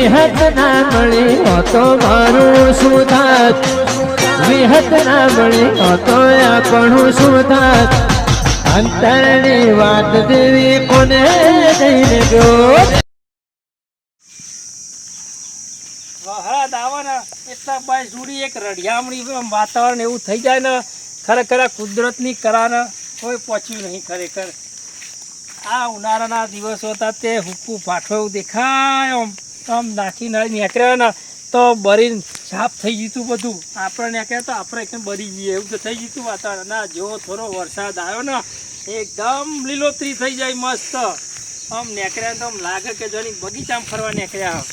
વિહત ના મળી તો મારું શું થાત, વિહત ના મળી તો આપણું શું થાત, અંતરની વાત દેવી કોને જઈને ગયો. હા દાવાના એટલા બાય જોડી એક રડિયામણી વાતાવરણ એવું થઈ જાય ને ખરેખર કુદરતની કરાને કોઈ પહોંચ્યું નહીં. ખરેખર આ ઉનાળાના દિવસો હતા તે હુક્કું ફાટો એવું દેખાય આમ નાખી નીકળ્યા ને તો બરીને સાફ થઈ ગયું બધું. આપણે નીકળ્યા તો આપણે એકદમ બરી જઈએ એવું તો થઈ ગયું વાતાવરણ. ના જેવો થોડો વરસાદ આવ્યો ને એકદમ લીલોતરી થઈ જાય મસ્ત. આમ નીકળ્યા તો આમ લાગે કે જોની બગીચામાં ફરવા નીકળ્યા.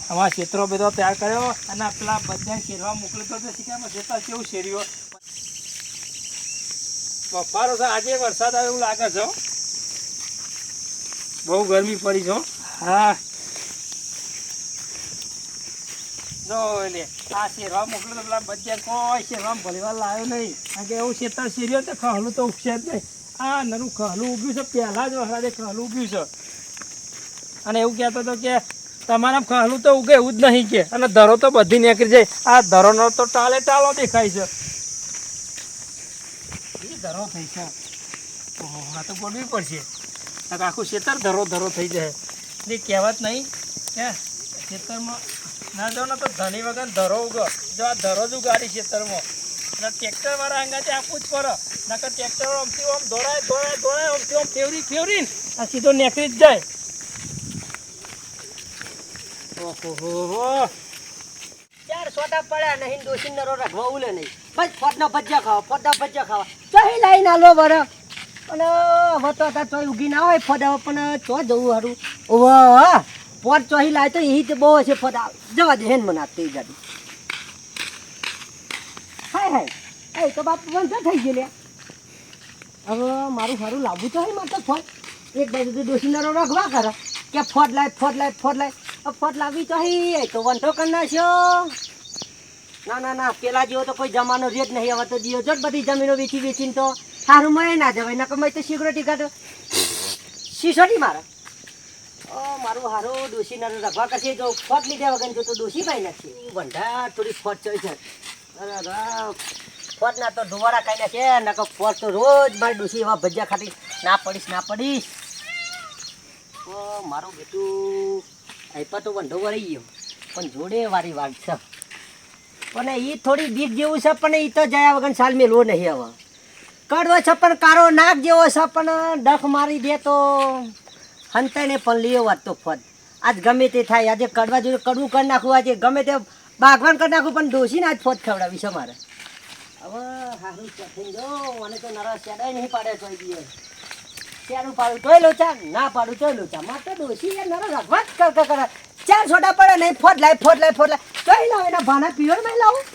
આમાં ક્ષેત્રો બધો તૈયાર કર્યો અને પેલા બધા શેરવા મોકલ્યો તો શીખ્યા ક્ષેત્ર કેવું શેરીઓ બફારો છે. આજે વરસાદ આવે એવું લાગે છે. બહુ ગરમી પડી છે. હા જો એટલે આ શેરવા મોકલ્યો તો પેલા બધા કોઈ શેરવામાં ભલીવાર લાવ્યો નહીં. કારણ કે એવું ક્ષેત્ર શેરીઓ તો ખહલું તો ઉગશે જ નહીં. આ નરું ખહલું ઉગ્યું છે પહેલાં જ વરસાદે ખહલું ઉગ્યું છે. અને એવું કહેતો હતો કે તમારા ખહલું તો ઉગે એવું જ નહીં કે અને ધરો તો બધી નીકળી જાય. આ ધરોનો તો ટાલે ટાલો દેખાય છે. ધરો થઈ છે. ઓહો આ તો ગોળવી પડશે. આખું ખેતર ધરો ધરો થઈ જાય. એ કહેવત નહીં કે ખેતરમાં ના જાઓ ને તો ધણી વગર ધરો ઉગો. જો આ ધરો જ ઉગાડી ખેતરમાં એટલે ટ્રેક્ટરવાળા અંગાતે આપવું જ પડે. નકર ટ્રેક્ટર આમથી આમ દોડાય દોડાય દોડાય આમથી આમ ફેવરી ફેવરીને આ સીધો નીકળી જ જાય. ઓહો ચાર સોટા પડ્યા નહીં ડોસી નરો રાખવા ઉલે નહીં બસ ફોટના ભજીયા ખાવા ચોહી લાઈને આલો બર અને હવે તો હતા ચોઈ ઉગી ના હોય ફોડા પણ ચો જવું હારું ઓવા પોટ ચોહી લાય તો એ બહુ છે ફોડા જવા દે હેન મને તે ગાડી હાય એ તો બાપ બંધ થઈ ગયો લે હવે મારું સારું લાવવું તો હોય મારે ફોટ એક બાજુ ડોસી નરો રાખવા કરે કે ફોટ લાય ફોટ લાવી તો તો વંટો કરી નાખ્યો. ના પેલા જેવો તો કોઈ જમાનો રેત નહીં. હવે તો દિયો જ બધી જમીનો વેચીને તો સારું મળે ના જવાય. નકર મેં તો સિક્યુરિટી ગાર્ડ સિસોટી મારે મારું સારું ડોસી ના રખવા કરશે તો ફોટ લીધા વગર તો ડોસી ભાઈ નાખશે. વંઢા થોડી ફોટ ચડી છે. ફોટ ના તો ધોવારા ખાઈ નાખે. નકર ફોટ તો રોજ મારી ડોસી એવા ભજીયા ખાતી ના પડીશ. મારું બેટું આઈપા તો વંઢો વળી ગયો પણ જોડે વારી વાત છે. પણ એ થોડી બીક જેવું છે પણ એ તો જયા વગર સાલ મેળવો નહીં. હવે કડવો છે પણ કારો નાક જેવો છે પણ ડખ મારી દે તો હંતાઈને પણ લીયો વાત તો ફોન આજ ગમે તે થાય. આજે કડવા જોડે કડવું કરી નાખવું, આજે ગમે તે બાગવાન કરી નાખવું પણ ડોસીને આજ ફોજ ખવડાવી છે મારે. હવે હારું થઈ ગયો અને તો નરા શેડાય નહીં પાડે તો શેડું પાડું તોય લોચા ના પાડું તોય લોચા. મારે તો ડોસી નરા રાખવા જ કરે. ચાર છોટા પડે નહીં ફોટ લાય તોય લાવ એના ભાના પીવર મેં લાવું.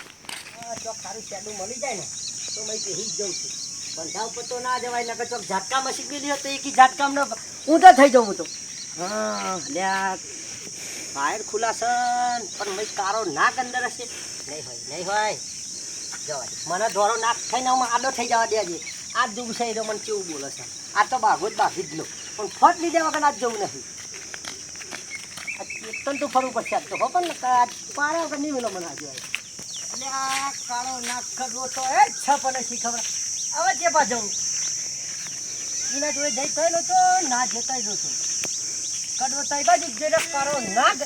ચોક સારું શેડું મળી જાય ને તો મેં કહી જ જઉં છું. બંધા ઉપર તો ના જવાય. નકર ચોક ઝાટકામાં શીખવી લ્યો તો એક ઝાટકામાં ઊંધો થઈ જાઉં હું તો. હા લ્યા ફાયર ખુલાશે પણ મેં કારો નાક અંદર હશે. નહીં હોય જવા દે. મને ધોરો નાક થઈને હું આડો થઈ જવા દેજે. આજ જવું છે એ મને કેવું બોલે છે. આ તો બાઘો જ બાકી જ લો પણ ફટ લીધા વગર આજ જવું નથી. એકદમ તો ફરવું પડશે આજ તો હો પણ પારા વગર નહીં મેલો મને આજે એટલે આ કાળો નાક કરવો તો એ જ છે પણ શી ખબર હવે જે પા જવું એના જોડે જઈ થયેલો તો ના જતા જ હતો કડવો તો એ બાજુ જે કાળો નાક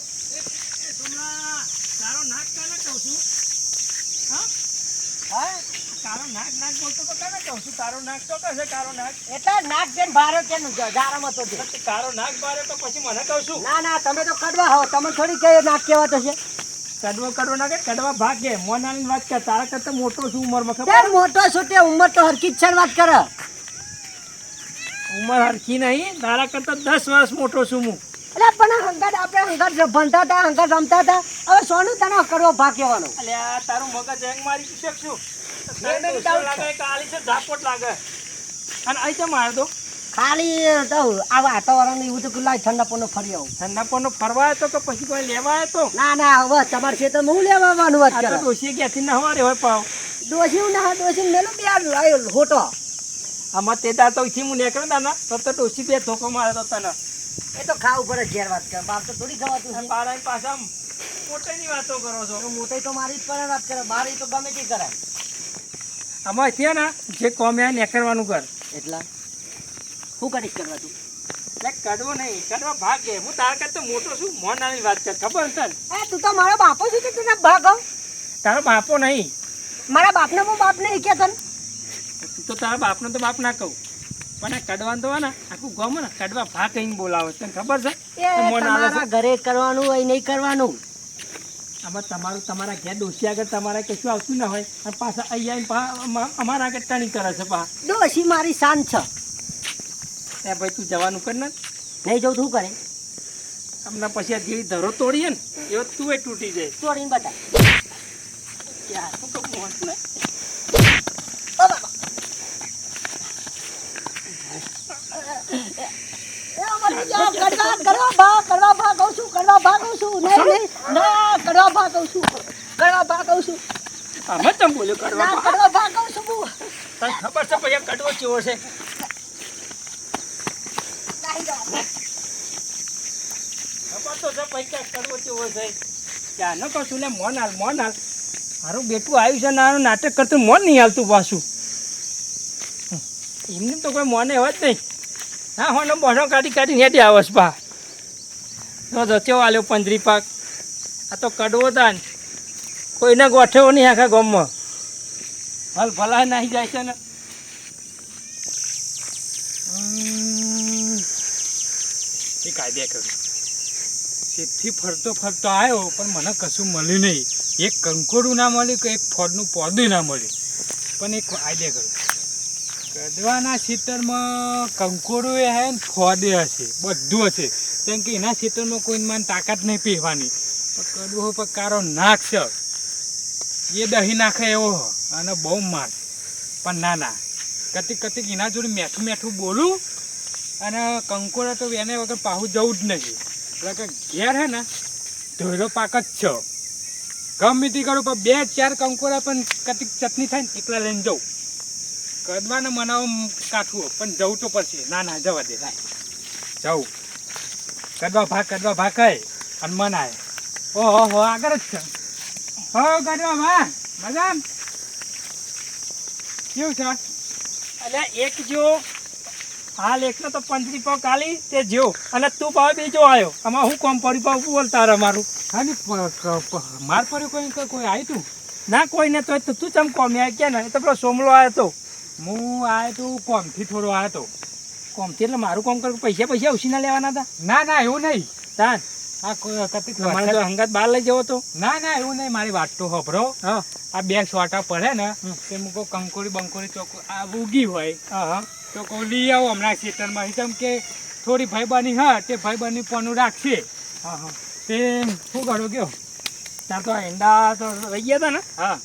તારો નાક કાને કહું છું? હા કારો નાક બોલતો તો કાને કહું છું? તારો નાક તો કશે કારો નાક એટલે નાક જેમ ભારે કે જારામાં તો છે. કારો નાક બારે તો પછી મને કહું છું. ના તમે તો કડવા હો. તમે થોડી કઈ નાક કહેવા તો છે. કડવો નાકે કડવા ભાગે મોનાની વાત કર. તારા કરતા મોટો છું ઉંમરમાં ખબર? કેમ મોટો છો તે ઉંમર તો હરકી જ છે વાત કરે. ઉંમર હરખી નહીં. તારા કરતા 10 વર્ષ મોટો છું હું. એટલે પણ હંગાત આપણે હંગાત ભણતા હતા, હંગાત રમતા હતા. હવે સોનું તને કરવો ભાગ કહેવાનો. અલ્યા તારું મગજ હેંગ મારી શકશું. લાગે કાલી છે ઝાપટ લાગે અને અહીં તો મારે તો ખાલી તો આ વાતાવરણ એવું તો લાય ઠંડા પનો ફરી આવું. ઠંડા પણ ફરવા આવ્યો તો પછી કોઈ લેવા આવ્યો તો? ના હવે તમારે છે તો હું લેવા આવવાનું વાત કરે. ડોસી ક્યાંથી ના હવારે હોય પાવ ડોસી ના ડોસી મેલો બે હોટો આમાં તે દાતો થી હું નીકળ્યો તા ને તો ડોસી બે ધોકો મારે તો તને એ તો ખાવું પડે ઘેર વાત કર બાપ તો થોડી ખવાતું છે પાડા પાછા મોટેની વાતો કરો છો. તો મોટે તો મારી જ પડે વાત કરે બાર તો ગમે તે કરાય આમાં છે ને જે કોમ્યા ને કરવાનું કર. એટલા શું કરીશ કરવા તું એટલે કડવો નહીં, કડવા ભાગે. હું તારા કરતા મોટો છું, મોનાની વાત કર. ખબર છે ને? તું તો મારો બાપો છું કે તને ભાગ તારો બાપો નહીં. મારા બાપને હું બાપ નહીં કે તને તું તો તારા બાપનો તો બાપ ના કહું, પણ આ કડવાનું તો હોય ને આખું ગામ ને કડવા ભાગ કહીને બોલાવે. તને ખબર છે? એ મોન આવે છે. તમારા ઘરે કરવાનું હોય નહીં કરવાનું આમાં તમારું તમારા ઘેર ડોસી આગળ તમારે કશું આવતું ના હોય અને પાછા અહીંયા આવીને અમારા આગળ ટણી કરે છે. પા ડોશી મારી શાન છે એ ભાઈ તું જવાનું કર ને. નહીં જવું શું કરે હમણાં પછી આ જેવી ધરો તોડીએ ને એવો તું એ તૂટી જાય. ચોરીને બતાય યાર શું કહું મોહન ને? કરવા ભાગ કહું છું કરવા ભાગ કહું છું નહીં ના કરવા ભાગ કહું છું કરવા ભાગ કહું છું આમાં તમે બોલ્યો કડવા ભાગ. કરવા ભાગ કહું છું હું તને ખબર છે ભાઈ આ કડવો ચેવો છે? ખબર તો છે ભાઈ કે કડવો ચેવો છે. ત્યાં ન કહું છું લે મોન હાલ મારું બેટું આવ્યું છે ને આનું નાટક કરતું મોન નહીં હાલતું પાછું. એમને તો કોઈ મોને હોય જ નહીં. હા હોનો બોનો કાઢીને હેઠી આવસ પા જો ચેવો આલ્યો પંજરી પાક. આ તો કડવો હતા ને કોઈને ગોઠેવો નહીં આખા ગામમાં. હાલ ભલા નાહી જાય છે ને. એ કાયદા કરું સીધથી ફરતો આવ્યો પણ મને કશું મળ્યું નહીં. એક કંકોડું ના મળ્યું કે એક ફળનું પોદું ના મળ્યું. પણ એક આઈડિયા કરું કડવાના ખેતરમાં કંકોડું એ હે ને ફોદે હશે બધું હશે કેમ કે એના ખેતરમાં કોઈ મને તાકાત નહીં પીવાની. પણ કડવો પર કારો નાખશે એ દહીં નાખે એવો અને બહુ માર. પણ ના કતિક એના જોડે મેઠું બોલું અને કંકોડા તો એને વગર પાહું જવું જ નહીં. એટલે કે ઘેર હે ને ધોયલો પાક જ છે ગમે તે કરું પણ 2-4 કંકોડા પણ કતિક ચટણી થાય ને એકલા લઈને જવું. કડવાને મનાવો કાઠવું પણ જવું તો પડશે. ના જવા દે જવું. કડવા ભાગ કઈ અને મનાય. ઓહો આગળ જ છે. હો કડવા ભાગ મજા કેવું છે? એટલે એક જો હાલ એકનો તો પંજરી પાવ કાલી તે જો અને તું પાવ બીજો આવ્યો. આમાં હું કોમ પડી પાવ બોલતા રહે મારું. હા ને માર પડ્યું કોઈ આવ્યું તું? ના કોઈ ને તો તું ચમ કોમી આવી કે ને એ તો પેલો સોમલો આવ્યો તો. હું આવ્યો તો કોમથી થોડો આવ્યો તો. કોમથી એટલે મારું કોમ કરું પૈસા ઉછીના લેવાના હતા? ના એવું નહીં. તાન આ કતિક તમારે જો હંગાત બહાર લઈ જવો તો? ના એવું નહીં. મારી વાત તો હોભરો. હા આ 2 સોટા પડે ને તે મૂકો કંકોડી બંકોડી ચોક આ ઉગી હોય હા તો કહું લઈ આવો હમણાં ખેતરમાં. કેમ કે થોડી ભાઈબાની હા તે ભાઈબાની પોનું રાખશે. હા તે શું કરો ગયો? ત્યાં તો ઈંડા તો રહી ગયા હતા ને હા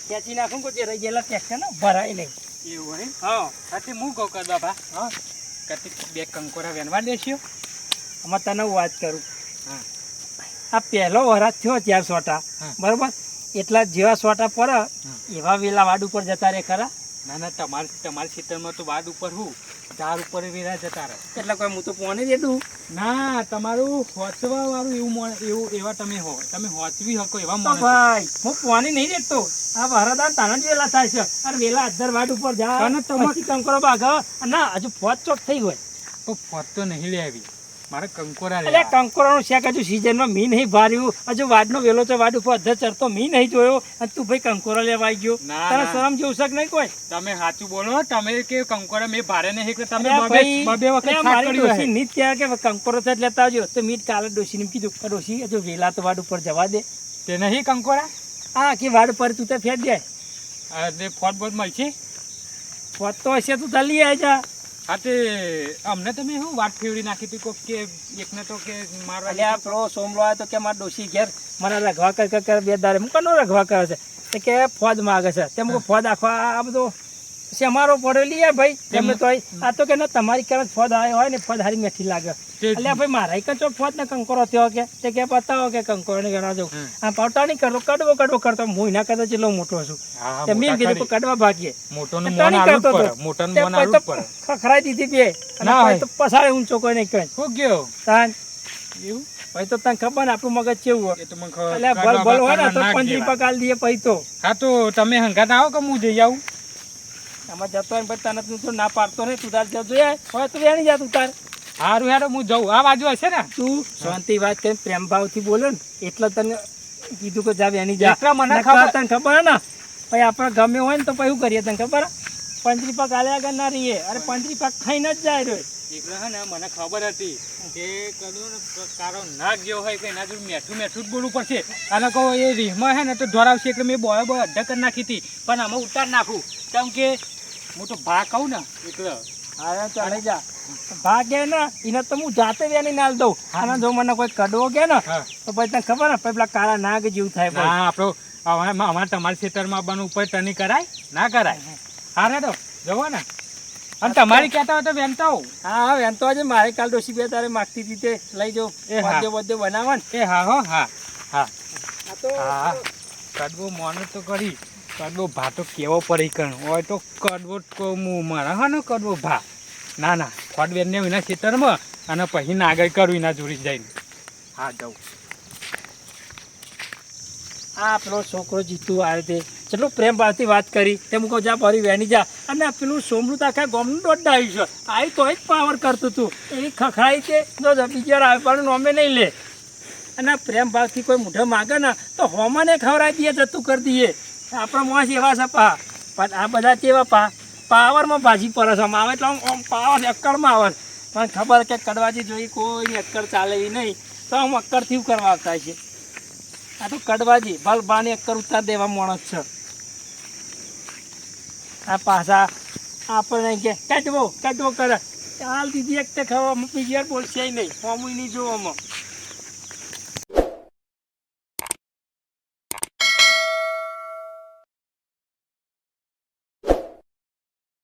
ખેંચી નાખું કે રહી ગયેલા ટેક્ટર ને ભરાય નહીં. એવું હોય. હા હા હું કહું કર બાબા હા કતિક 2 કંકોડા વેનવા દેશો. આમાં તને હું વાત કરું. હા આ પહેલો વરાત થયો 4 સોટા હા. બરોબર એટલા જેવા સોટા પડે એવા વેલા વાડ ઉપર જતા રહે ખરા. ના તમારા ખેતરમાં તો વાડ ઉપર હું ઝાડ ઉપર વેરા જતા રહે. એટલે કોઈ હું તો પોને જ એટલું ના તમારું હોચવા વાળું એવું એવા તમે હો. તમે હોચવી શકો એવા તો માણસ. ભાઈ હું પોની નહીં દેતો. આ વરાદાન તાના જ વેલા થાય છે અને વેલા 18 વાડ ઉપર જા અને તમે- પછી કંકોડો ભાગ ના હજુ ફોજ ચોક થઈ હોય. તો ફોટ તો નહીં લેવી મારે કંકોરા એટલે લેવા. કંકોડાનું શેક હજુ સિઝનમાં મી નહીં ભાર્યું. હજુ વાડનો વેલો છે વાડ ઉપર અધર ચડતો મી નહીં જોયો અને તું ભાઈ કંકોરા લેવા આવી ગયો. ના, તને ના. શરમ જેવું છે કે નહીં કોઈ? તમે સાચું બોલો. તમે કે કંકોરા મેં ભારે નહીં કે તમે અરે ભાઈ, બબે વખત અરે થાક મારી કર્યું ડોશી હે. નીત કહે કે કંકોરો છે જ લેતા આવજો તો મીત કાલે ડોશીને કીધું કે ડોશી હજુ વેલા તો વાડ ઉપર જવા દે. તે નહીં કંકોરા હા કે વાડ પર તું તો ફેંક જાય એટલે ફોટ બોટ મળશે. ફોજ તો હશે તું ચાલી આવી જા. હા તે અમને તમે શું વાત ફેવડી નાખી હતી કોક કે એકને તો કે મારવા એટલે આ પેલો સોમલો આવ્યો તો કે મારા ડોશી ઘેર મને રઘવા કર 2 દાડે હું કનો રઘવા કરે છે તો કે ફોજ માગે છે તે મુકો ફોજ આખો આ બધો પછી અમારો પડ્યો લઈએ ભાઈ ગમે તો આ તો કે ના તમારી કરે ફોદ આવ્યો હોય ને ફોદ હારી મેઠી લાગે એટલે ભાઈ મારા કચો ફોદ ને કંકોરો થયો કે તે કે બતાવો કે કંકોરો ને ગણા દઉં આ પાવટા નહીં કરતો કડવો કરતો હું એના કરતા જેટલો મોટો છું તે મેં કીધું કડવા ભાગીએ મોટોનું મોન આલવું જ પડે, મોટોનું મોન આલવું જ પડે. ખખડાઈ દીધી બે અને ના પછી તો પસાડે ઊંચો કોઈ નહીં કઈ શું ગયો તાન એવું ભાઈ તો તને ખબર ને આપણું મગજ કેવું હોય એ તો મને ખબર. એટલે ભલ ભલ હોય ને તો ના પંજરી કહેવાય. પકાલ દઈએ પછી તો હા તો તમે હંગાત આવો કે હું જઈ આવું? આમાં જતો હોય ને પછી તને તું તો ના પાડતો નહીં તું તાર જોઈએ હવે તું એની જા તું તાર હારું હેડો હું જઉં. આ બાજુ હશે ને? તું શાંતિ વાત કરીને પ્રેમ ભાવથી બોલો ને એટલે તને કીધું કે જા એની જા એટલે મને નકર ખબર. તને ખબર હે ને પછી આપણે ગમે હોય ને તો પછી શું કરીએ તને ખબર હે? પંજરી પાક આલ્યા આગળ ના રહીએ અરે પંજરી પાક ખાઈને જ જાય રહ્યો એકલા હે ને મને ખબર હતી કે કદું ને કારો નાગ જેવો હોય કે એના જોડે મેઠું મેઠું જ બોલવું પડશે. અને કહો એ રીહમાં હે ને તો ધોરાવશે એટલે મેં બોય અડધા કરી નાખી હતી પણ આમાં ઉતાર નાખું કેમ કે હું તો ભા કહું ને એટલે હા ચાલે જા ભાગે ને એને તો હું જાતે વેની નાલ દઉં અને જો મને કોઈ કડવો કે ને હા. તો પછી તને ખબર ને પછી પેલા કાળા નાગ જેવું થાય પછી. ના આપણો અમારે તમારા ખેતરમાં બનવું ઉપર ટની કરાય ના કરાય? હા રેડો જવો ને. અને તમારી કહેતા હોય તો વેનતા હોઉં. હા હા એમ તો આજે મારે કાલ ડોસી બે તારે માગતી હતી તે લઈ જાઉં એ હા. બધે બનાવવા ને એ હા હો હા હા આ તો હા કડવો મોનો તો કરી કડવો ભા તો કેવો પડી કણ હોય તો કડવો હું મારા હા ને કડવો ભા ના ના ખોડવેરને એના ખેતરમાં અને પછી નાગર કરું એના જોડી જઈને. હા જવું. આ પેલો છોકરો જીતું આવ્યો તે ચલો પ્રેમ ભાવથી વાત કરી તે હું કહું જા ભરી વેની જા અને આ પેલું સોમરું તો આખા ગામનું દોડડા આવ્યું છે આવી તોય જ પાવર કરતું હતું એવી ખખડાઈ છે જો બીજી વાર આવવાનું નોમે નહીં લે અને આ પ્રેમ ભાવથી કોઈ મોઢે માગે ને તો હોમાને ખવડાવી દઈએ જતું કરી દઈએ આપણા મોસ એવા છે પા પણ આ બધા કેવા પાવરમાં ભાજી પરસ આમ આવે એટલે આમ પાવર અક્કડમાં આવે મને ખબર કે કડવાજી જોઈ કોઈ અક્કડ ચાલે એ નહીં તો આમ અક્કડથી કરવા આવતા છે આ તો કડવાજી ભલ બાને અક્કર ઉતાર દેવા માણસ છે આ પાછા આપણે કે કડવો કરે ચાલ દીધી એક તે ખાવા બીજી વાર બોલશે નહીં હોમું નહીં જોવામાં